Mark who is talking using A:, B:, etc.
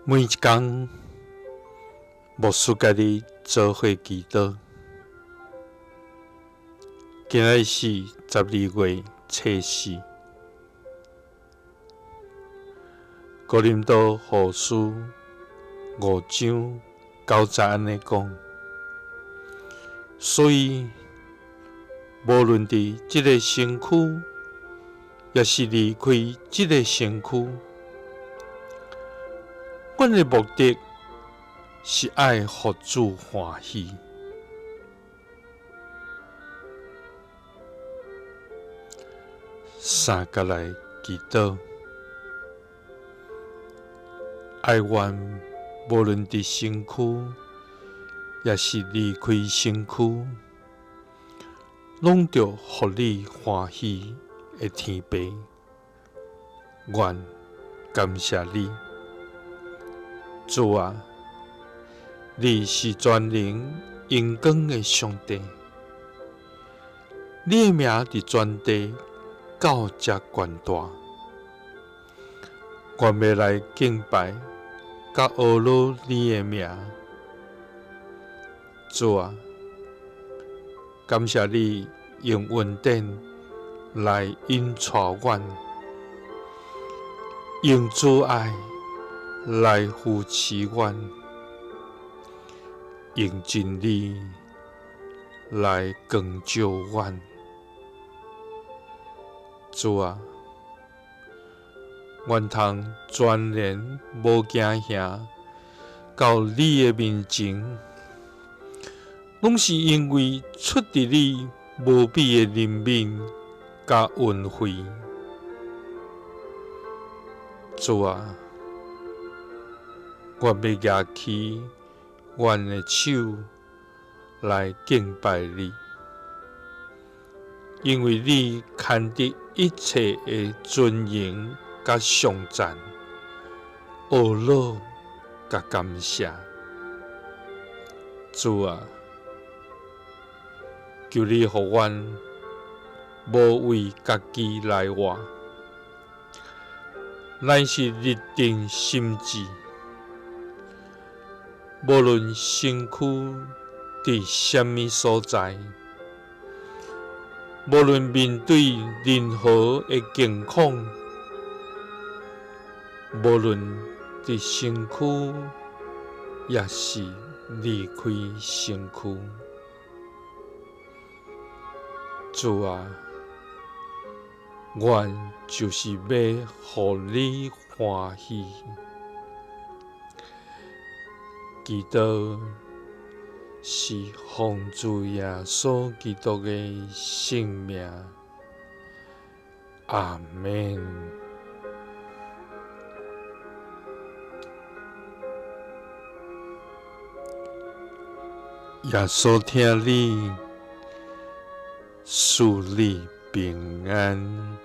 A: 每一天，牧师家己做伙祈祷。今仔是12月初四，哥林多后书5章9节安尼讲，所以无论伫即个身躯，也是离开即个身躯，阮的目的是爱互主欢喜。三角来祈祷，爱愿无论伫身躯，也是离开身躯，拢着互你欢喜的天父。愿感谢你，主啊！你是全能荣光的上帝，你的名伫全地到遮悬大，愿要来敬拜，甲学习你的名。主啊，感谢你用恩典来引带阮，用主爱来扶持阮，用真理来光照阮。主啊，愿通全然无惊吓到你的面前，拢是因为出自你无比的怜悯甲恩惠。主啊，我要举起阮的手来敬拜你，因为你牵得一切的尊荣甲颂赞、懊恼甲感谢。主啊，求你互阮无为家己来活，乃是立定心志，无论身躯伫什么所在，无论面对任何的境况，无论伫身躯，也是离开身躯。主啊，阮就是要互你欢喜。祈祷是奉主耶稣基督的圣名，阿们。耶稣听你，赐你平安。